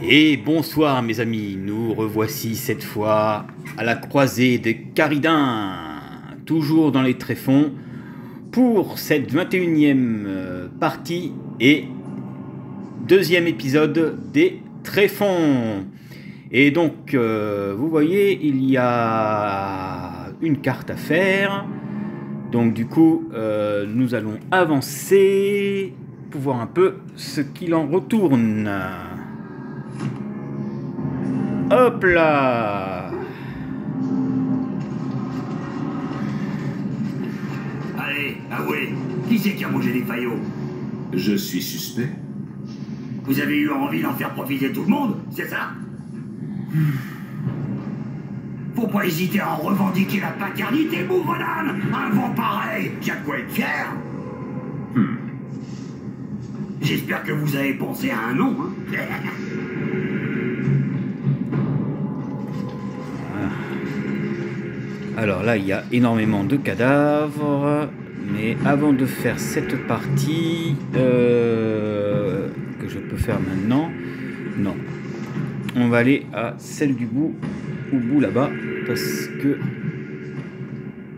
Et bonsoir mes amis, nous revoici cette fois à la croisée des Caridins, toujours dans les tréfonds, pour cette 21e partie et deuxième épisode des tréfonds. Et donc, vous voyez, il y a une carte à faire. Donc du coup, nous allons avancer pour voir un peu ce qu'il en retourne. Hop là! Allez, avouez, qui c'est qui a mangé les faillots? Je suis suspect. Vous avez eu envie d'en faire profiter tout le monde, c'est ça? Faut pas hésiter à en revendiquer la paternité, Bouvredane. Un vent pareil, y a de quoi être fier. J'espère que vous avez pensé à un nom, hein. Alors là, il y a énormément de cadavres, mais avant de faire cette partie, que je peux faire maintenant, non. On va aller à celle du bout, au bout là-bas, parce que,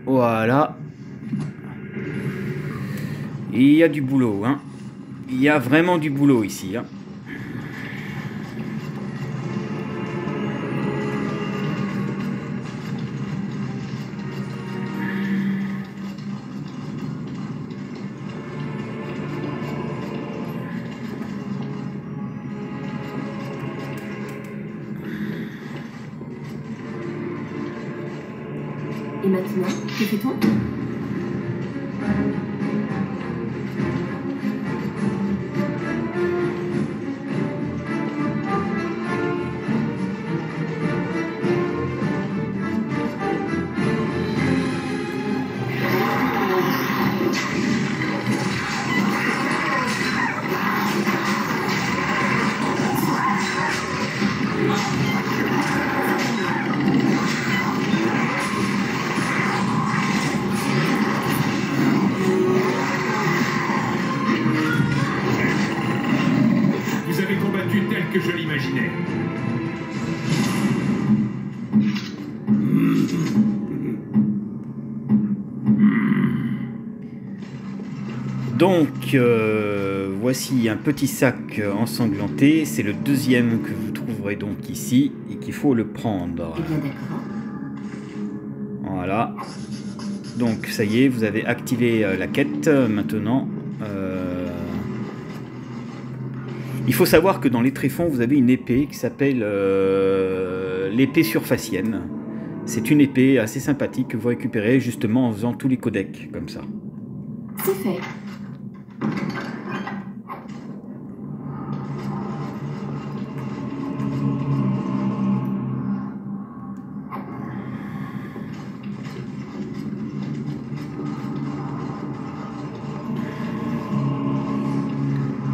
voilà, il y a du boulot, hein. Il y a vraiment du boulot ici, hein. Et maintenant, que fait-on? Vous avez combattu tel que je l'imaginais. Donc, voici un petit sac ensanglanté. C'est le deuxième que vous trouverez donc ici et qu'il faut le prendre. Eh bien d'accord. Voilà. Donc, ça y est, vous avez activé la quête. Maintenant, il faut savoir que dans les tréfonds, vous avez une épée qui s'appelle l'épée surfacienne. C'est une épée assez sympathique que vous récupérez justement en faisant tous les codecs comme ça. C'est fait.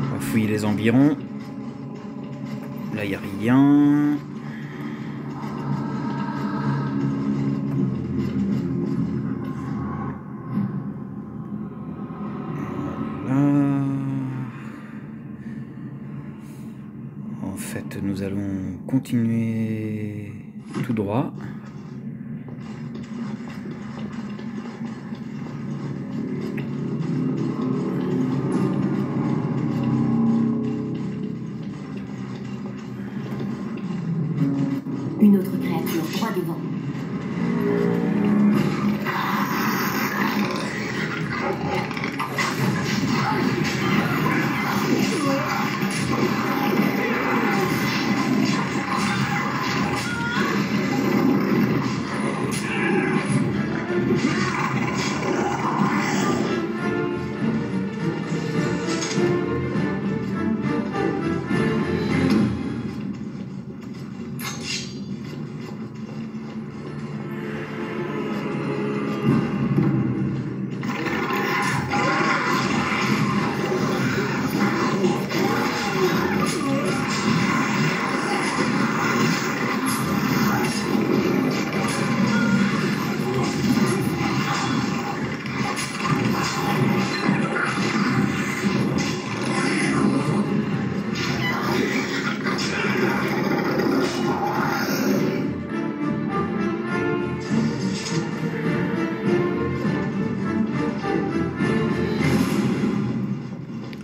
On va fouiller les environs. Là, il n'y a rien. Voilà. En fait, nous allons continuer tout droit. Une autre créature droit devant.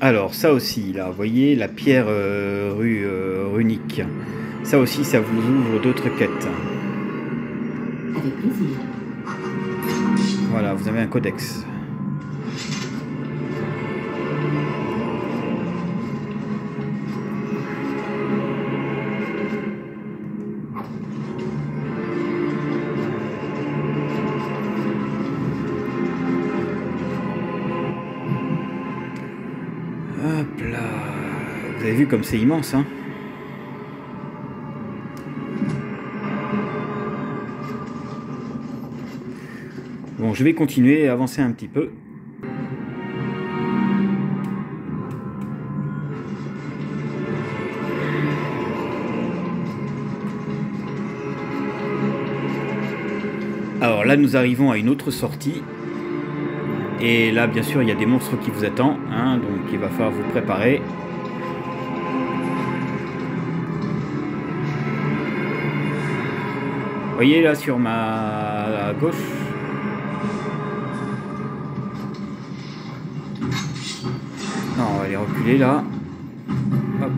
Alors ça aussi, là, vous voyez, la pierre runique. Ça aussi, ça vous ouvre d'autres quêtes. Avec plaisir. Voilà, vous avez un codex. Hop là. Vous avez vu comme c'est immense, hein? Bon, je vais continuer et avancer un petit peu. Alors là, nous arrivons à une autre sortie. Et là, bien sûr, il y a des monstres qui vous attendent, hein, donc il va falloir vous préparer. Vous voyez là sur ma gauche? Non, on va aller reculer là. Hop.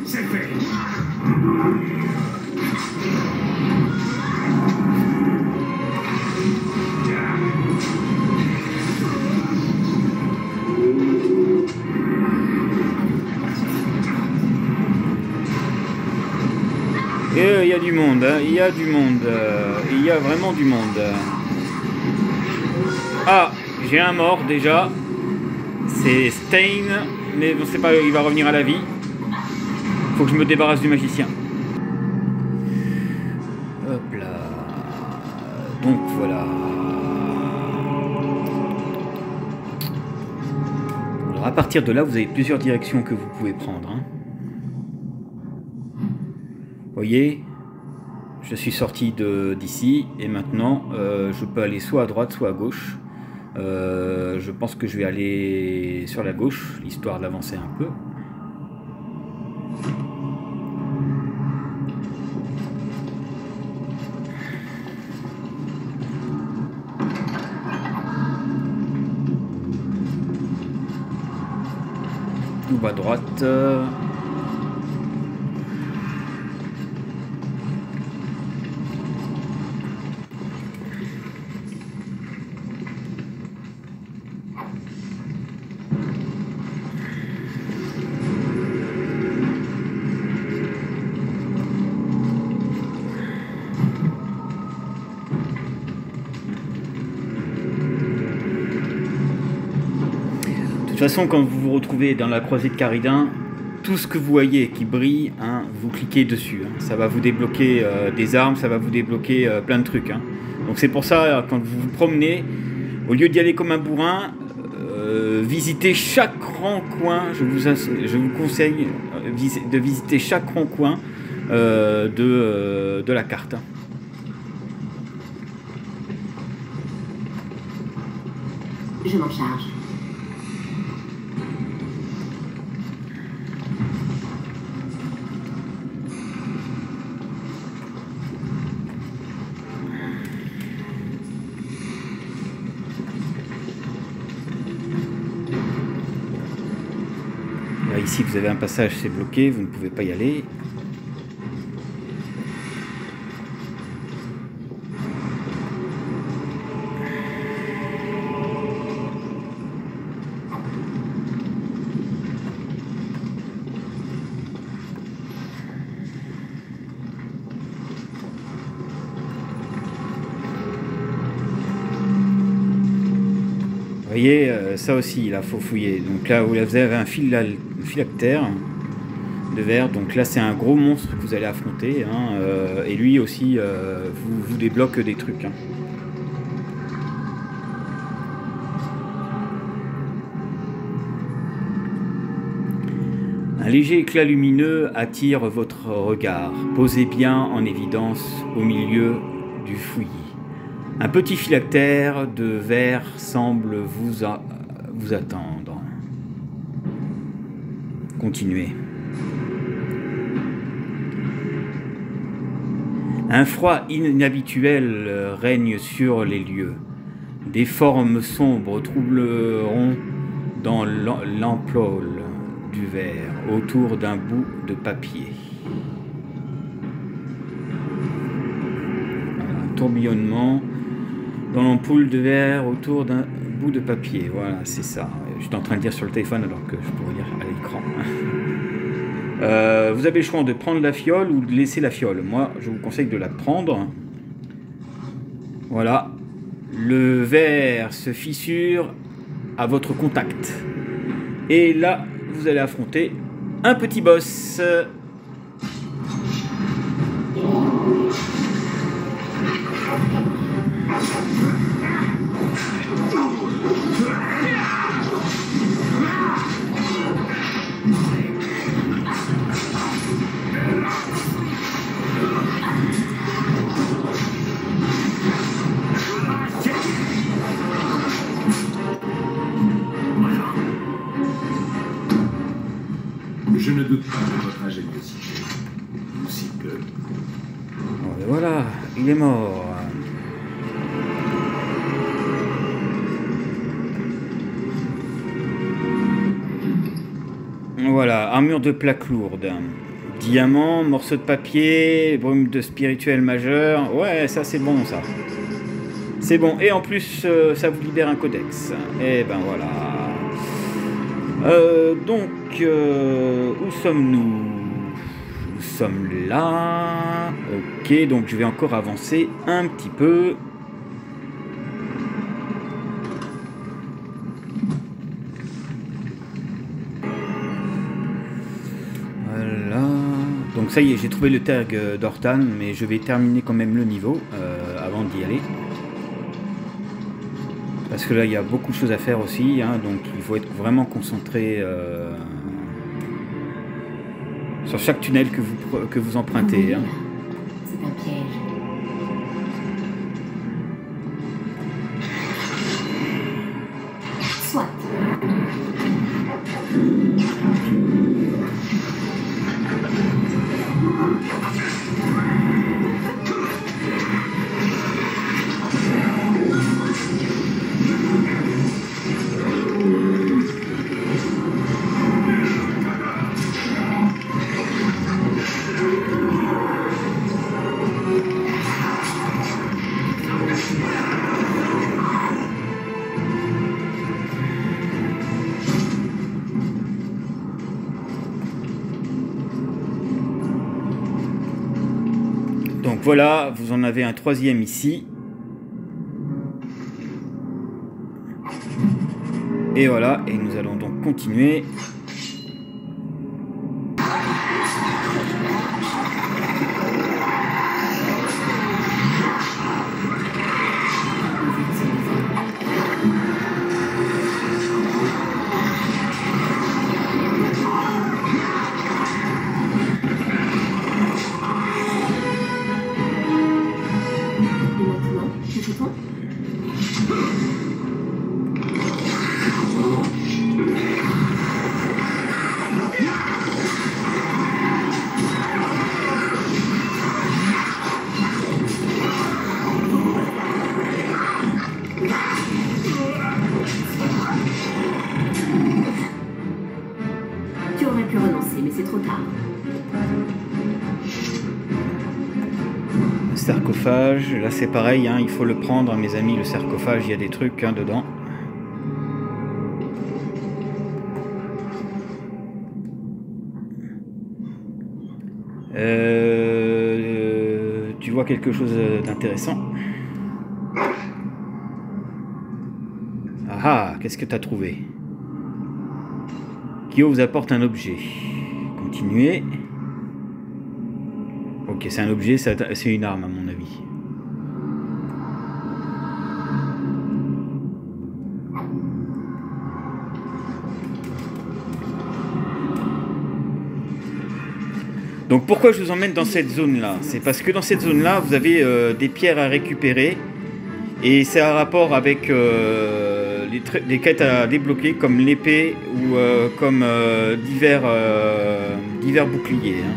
C'est fait. Et il y a du monde, hein, il y a du monde, il y a vraiment du monde. Ah, j'ai un mort déjà. C'est Stein, mais on ne sait pas, il va revenir à la vie. Faut que je me débarrasse du magicien. Hop là. Donc voilà. Alors à partir de là, vous avez plusieurs directions que vous pouvez prendre, hein. Vous voyez, je suis sorti d'ici et maintenant je peux aller soit à droite soit à gauche. Je pense que je vais aller sur la gauche, histoire d'avancer un peu. Ou à droite. De toute façon, quand vous vous retrouvez dans la croisée de Caridin, tout ce que vous voyez qui brille, hein, vous cliquez dessus. Hein. Ça va vous débloquer des armes, ça va vous débloquer plein de trucs. Hein. Donc c'est pour ça, quand vous vous promenez, au lieu d'y aller comme un bourrin, visitez chaque rond-coin. Je vous conseille de visiter chaque rond-coin de la carte. Hein. Je m'en charge. Là, ici, vous avez un passage, c'est bloqué, vous ne pouvez pas y aller. Vous voyez, ça aussi, il faut fouiller. Donc là, vous avez un phylactère de verre. Donc là, c'est un gros monstre que vous allez affronter. Hein, et lui aussi, vous débloque des trucs. Hein. Un léger éclat lumineux attire votre regard. Posez bien en évidence au milieu du fouillis. Un petit phylactère de verre semble vous attendre. continuer. Un froid inhabituel règne sur les lieux. Des formes sombres troubleront dans l'ampoule du verre autour d'un bout de papier. Voilà, tourbillonnement dans l'ampoule de verre autour d'un bout de papier. Voilà, c'est ça. Je suis en train de lire sur le téléphone alors que je pourrais lire à l'écran. Vous avez le choix de prendre la fiole ou de laisser la fiole. Moi, je vous conseille de la prendre. Voilà. Le verre se fissure à votre contact. Et là, vous allez affronter un petit boss. Je ne doute pas de votre ingéniosité. Ou si peu. Bon, et voilà, il est mort. Voilà, armure de plaque lourde. Diamant, morceau de papier, brume de spirituel majeur. Ouais, ça c'est bon ça. C'est bon. Et en plus, ça vous libère un codex. Et ben voilà. Donc, où sommes-nous? Nous sommes là. Ok, donc je vais encore avancer un petit peu. Voilà. Donc ça y est, j'ai trouvé le terg d'Ortan, mais je vais terminer quand même le niveau avant d'y aller. Parce que là, il y a beaucoup de choses à faire aussi, hein, donc il faut être vraiment concentré sur chaque tunnel que vous empruntez. Hein. C'est un piège. Soit. Donc voilà, vous en avez un troisième ici. Et voilà, et nous allons donc continuer. Tu aurais pu renoncer, mais c'est trop tard. Sarcophage, là c'est pareil, hein, il faut le prendre, hein, mes amis, le sarcophage, il y a des trucs hein, dedans. Tu vois quelque chose d'intéressant? Ah, qu'est-ce que tu as trouvé? Kyo vous apporte un objet. Continuez. Ok, c'est un objet, c'est une arme à mon avis. Donc pourquoi je vous emmène dans cette zone-là? C'est parce que dans cette zone-là, vous avez des pierres à récupérer. Et c'est un rapport avec des quêtes à débloquer comme l'épée ou comme divers boucliers. Hein.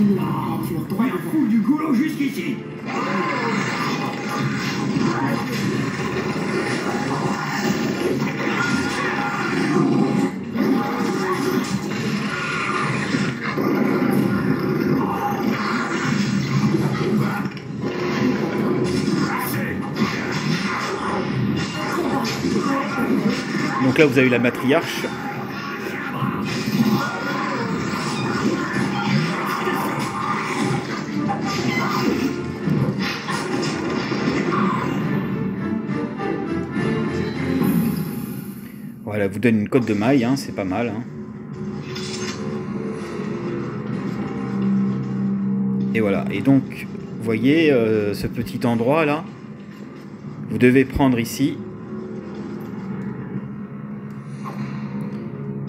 Une créature droit Mais devant. fous du goulot jusqu'ici. Donc là, vous avez la matriarche. Voilà, vous donne une cote de maille, hein, c'est pas mal. Hein. Et voilà, et donc, vous voyez ce petit endroit là, vous devez prendre ici.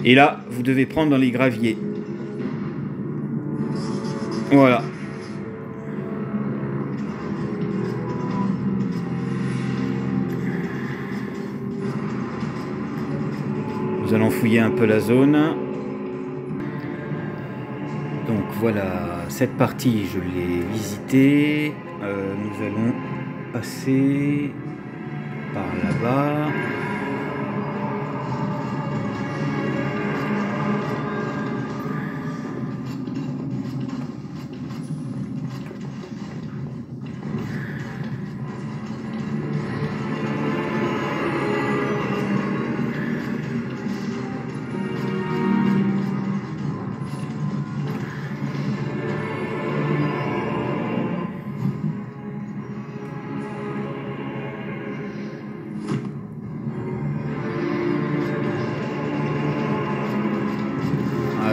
Et là, vous devez prendre dans les graviers. Voilà. Nous allons fouiller un peu la zone. Donc voilà, cette partie, je l'ai visitée. Nous allons passer par là-bas.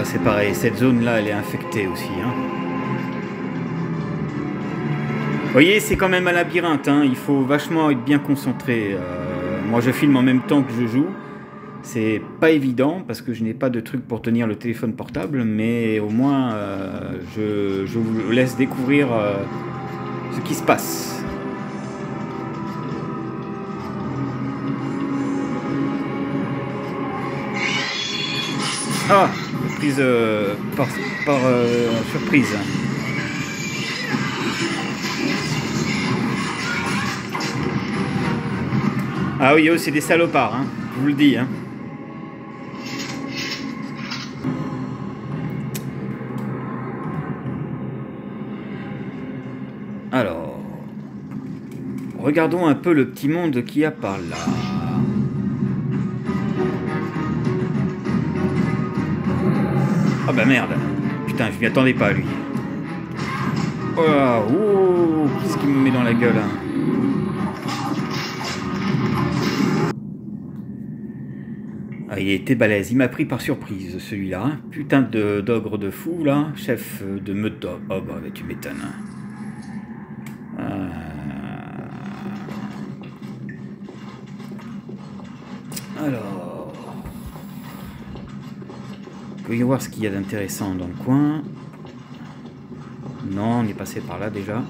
C'est pareil, cette zone-là, elle est infectée aussi. Hein. Vous voyez, c'est quand même un labyrinthe, hein. Il faut vachement être bien concentré. Moi, je filme en même temps que je joue. C'est pas évident parce que je n'ai pas de truc pour tenir le téléphone portable, mais au moins, je vous laisse découvrir ce qui se passe. Ah! Prise par surprise. Ah oui, eux c'est des salopards, hein, je vous le dis. Hein. Alors, regardons un peu le petit monde qu'il y a par là. Ah bah merde. Putain, je m'y attendais pas, lui. Oh, qu'est-ce qu'il me met dans la gueule, hein. Ah, il était balèze. Il m'a pris par surprise, celui-là. Hein. Putain d'ogre de fou, là. Chef de meute d'ogre, tu m'étonnes. Alors... Voyons voir ce qu'il y a d'intéressant dans le coin. Non, on est passé par là déjà.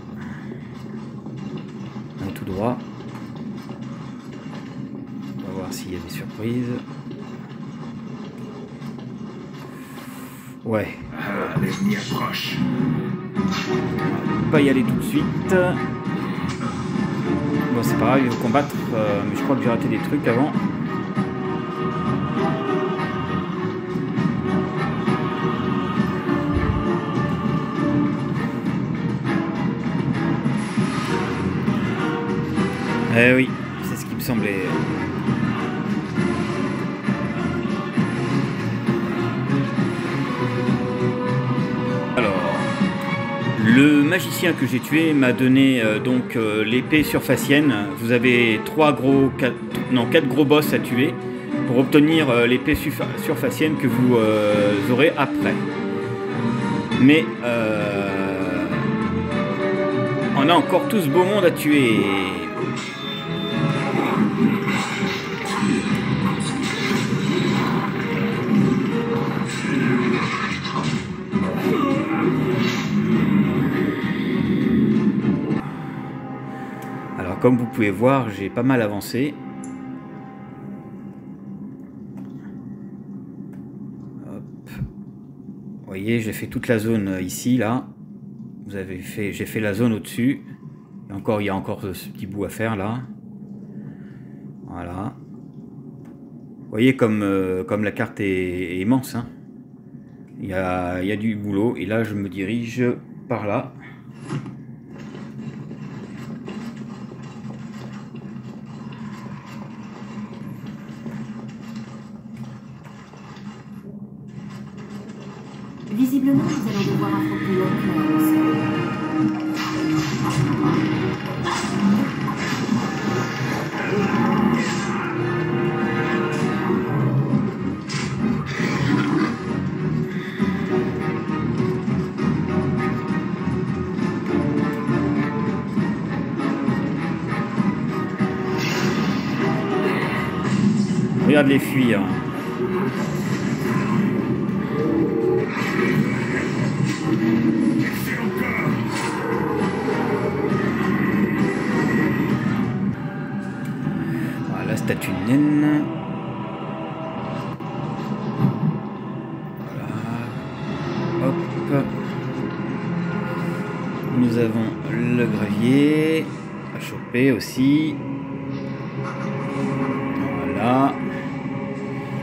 On est tout droit. On va voir s'il y a des surprises. Ouais. Ah, l'ennemi approche. On va pas y aller tout de suite. Bon, c'est pas grave, il faut combattre. Mais je crois que j'ai raté des trucs avant. Eh oui, c'est ce qui me semblait. Alors, le magicien que j'ai tué m'a donné donc l'épée surfacienne. Vous avez 4 gros boss à tuer pour obtenir l'épée surfacienne que vous aurez après. Mais On a encore tout ce beau monde à tuer. Alors comme vous pouvez voir, j'ai pas mal avancé. Hop. Vous voyez, j'ai fait toute la zone ici, là. J'ai fait la zone au-dessus. Il y a encore ce petit bout à faire là. Voilà. Vous voyez comme la carte est immense. Hein. Il y a du boulot. Et là, je me dirige par là. Visiblement, nous allons devoir affronter l'autre ensemble. Regarde les fuir. Voilà, la statue naine. Voilà. Hop. Nous avons le gravier à choper aussi. Voilà.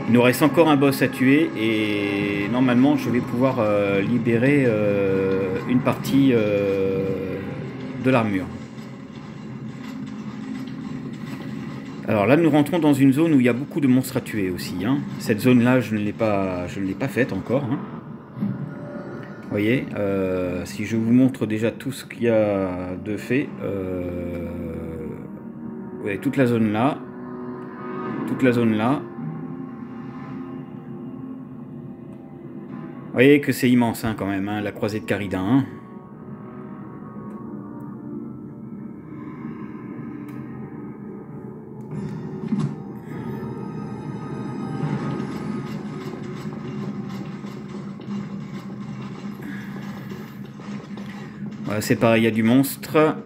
Il nous reste encore un boss à tuer et normalement je vais pouvoir libérer une partie de l'armure. Alors là nous rentrons dans une zone où il y a beaucoup de monstres à tuer aussi. Hein. Cette zone là je ne l'ai pas faite encore. Hein. Vous voyez, si je vous montre déjà tout ce qu'il y a de fait, vous voyez toute la zone là. Toute la zone là. Vous voyez que c'est immense hein, quand même, hein, la croisée de Caridin. Hein. Voilà, c'est pareil, il y a du monstre.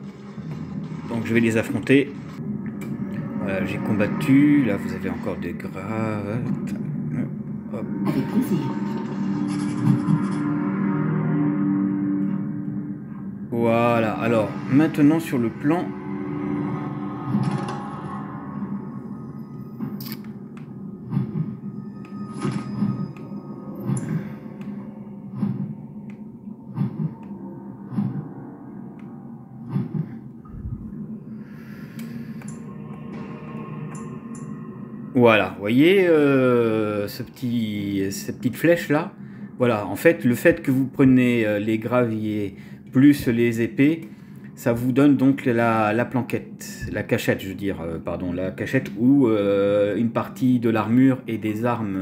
Donc je vais les affronter. Voilà, j'ai combattu. Là, vous avez encore des gravates. Hop. Avec plaisir. Voilà, alors maintenant sur le plan. Voilà, vous voyez cette petite flèche là. Voilà, en fait, le fait que vous prenez les graviers plus les épées, ça vous donne donc la planquette, la cachette, je veux dire, pardon, la cachette où une partie de l'armure et des armes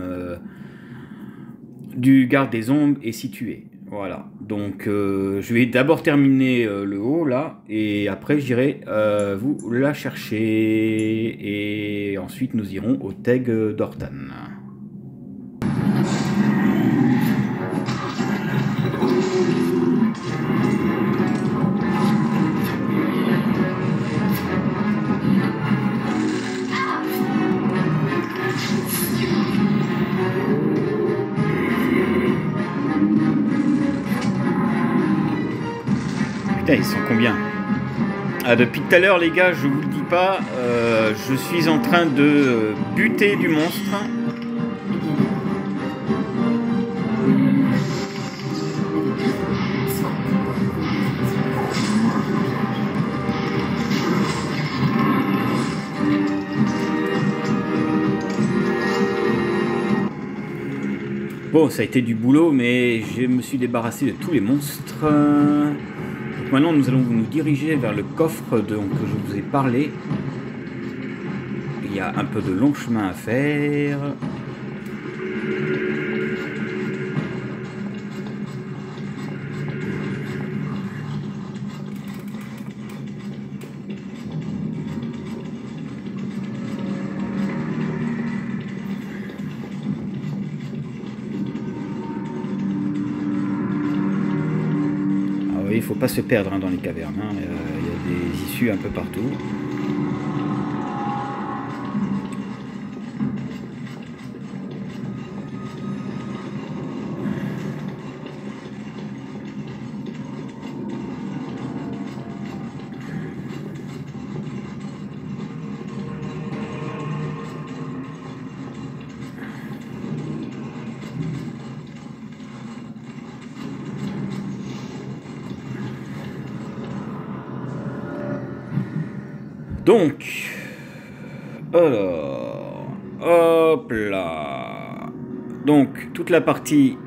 du garde des ombres est située. Voilà, donc je vais d'abord terminer le haut là, et après j'irai vous la chercher, et ensuite nous irons au Teg d'Ortan. Putain, ils sont combien? Ah, depuis tout à l'heure, les gars, je vous le dis pas, je suis en train de buter du monstre. Bon, ça a été du boulot, mais je me suis débarrassé de tous les monstres. Donc maintenant, nous allons nous diriger vers le coffre dont je vous ai parlé. Il y a un peu de long chemin à faire. il ne faut pas se perdre hein, dans les cavernes. Hein. Il y a des issues un peu partout. Donc, alors, hop là. Donc, toute la partie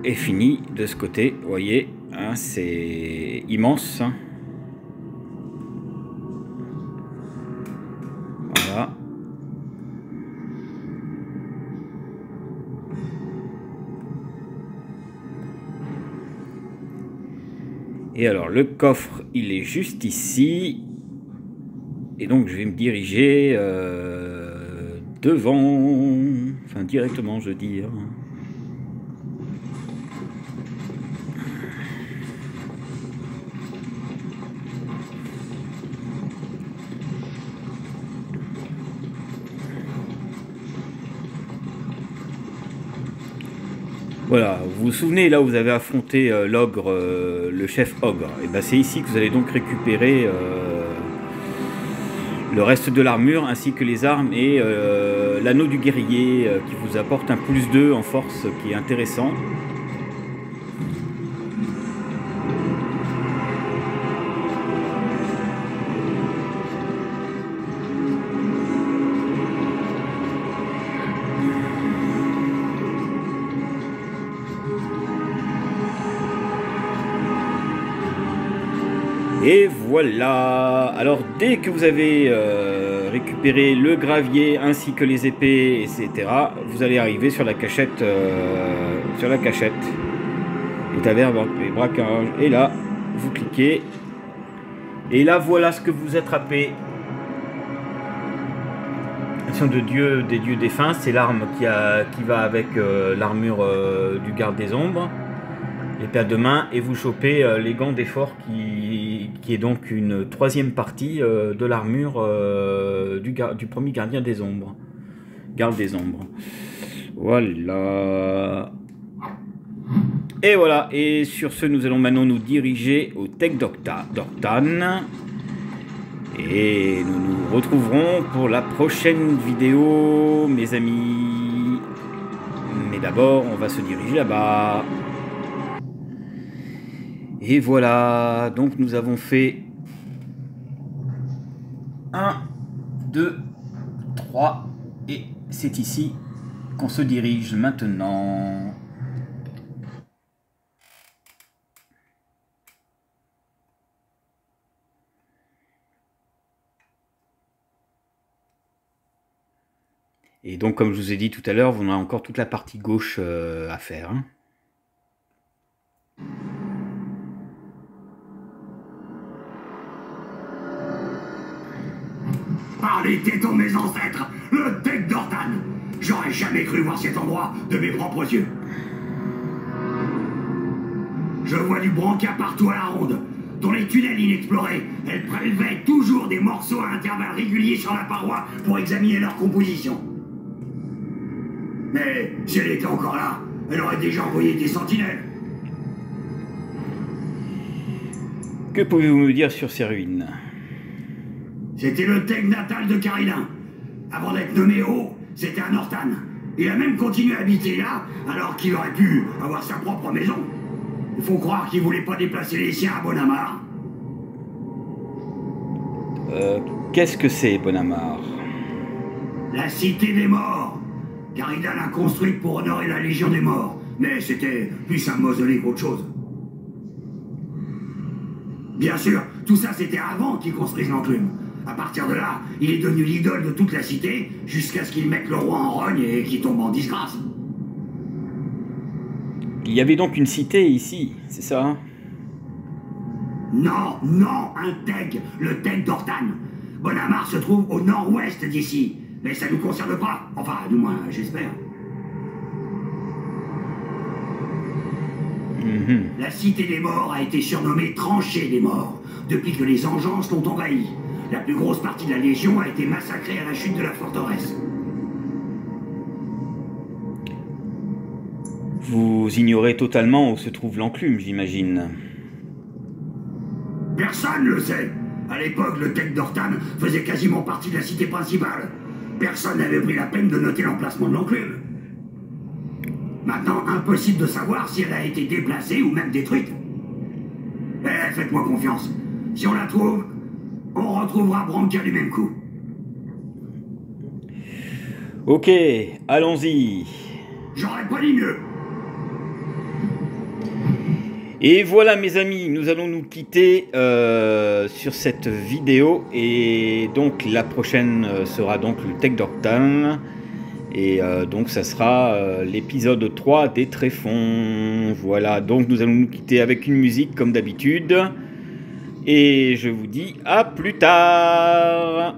est finie de ce côté, vous voyez, hein, c'est immense. Hein. Voilà. Et alors, le coffre, il est juste ici. Et donc je vais me diriger devant, enfin directement je veux dire. Voilà, vous vous souvenez là où vous avez affronté l'ogre, le chef ogre, et ben c'est ici que vous allez donc récupérer le reste de l'armure ainsi que les armes et l'anneau du guerrier qui vous apporte un +2 en force qui est intéressant. Et voilà. Alors dès que vous avez récupéré le gravier ainsi que les épées, etc., vous allez arriver sur la cachette, les tavernes, les braquages. Et là, vous cliquez. Et là, voilà ce que vous attrapez. Action de Dieu, des dieux défunts, c'est l'arme qui va avec l'armure du garde des ombres. Les paires de main, et vous chopez les gants d'effort qui est donc une troisième partie de l'armure du premier gardien des ombres. Garde des ombres. Voilà. Et voilà. Et sur ce, nous allons maintenant nous diriger au Tech d'Ortan. Et nous nous retrouverons pour la prochaine vidéo, mes amis. Mais d'abord, on va se diriger là-bas. Et voilà, donc nous avons fait 1, 2, 3, et c'est ici qu'on se dirige maintenant. Et donc, comme je vous ai dit tout à l'heure, on a encore toute la partie gauche à faire. Hein. Parlez, tétons mes ancêtres, le Tech d'Ortan. J'aurais jamais cru voir cet endroit de mes propres yeux. Je vois du brancard partout à la ronde. Dans les tunnels inexplorés, elle prélevait toujours des morceaux à intervalles réguliers sur la paroi pour examiner leur composition. Mais si elle était encore là, elle aurait déjà envoyé des sentinelles. Que pouvez-vous me dire sur ces ruines? C'était le Tech natal de Caridin. Avant d'être nommé haut, c'était un Ortan. Il a même continué à habiter là, alors qu'il aurait pu avoir sa propre maison. Il faut croire qu'il voulait pas déplacer les siens à Bonamar. Qu'est-ce que c'est, Bonamar? La cité des morts. Caridin l'a construite pour honorer la Légion des morts. Mais c'était plus un mausolée qu'autre chose. Bien sûr, tout ça c'était avant qu'ils construisent l'enclume. À partir de là, il est devenu l'idole de toute la cité, jusqu'à ce qu'il mette le roi en rogne et qu'il tombe en disgrâce. Il y avait donc une cité ici, c'est ça? Non, non, un Tech, le Tech d'Ortan. Bonamar se trouve au nord-ouest d'ici, mais ça ne nous concerne pas. Enfin, du moins, j'espère. La cité des morts a été surnommée Tranchée des morts, depuis que les Engeances l'ont envahie. La plus grosse partie de la Légion a été massacrée à la chute de la forteresse. Vous ignorez totalement où se trouve l'enclume, j'imagine. Personne ne le sait. À l'époque, le Tech d'Ortan faisait quasiment partie de la cité principale. Personne n'avait pris la peine de noter l'emplacement de l'enclume. Maintenant, impossible de savoir si elle a été déplacée ou même détruite. Eh, faites-moi confiance. Si on la trouve, on retrouvera Branka du même coup. Ok, allons-y. J'aurais pas dit mieux. Et voilà mes amis, nous allons nous quitter sur cette vidéo. Et donc la prochaine sera donc le Tech d'Ortan. Et donc ça sera l'épisode 3 des Tréfonds. Voilà, donc nous allons nous quitter avec une musique comme d'habitude. Et je vous dis à plus tard.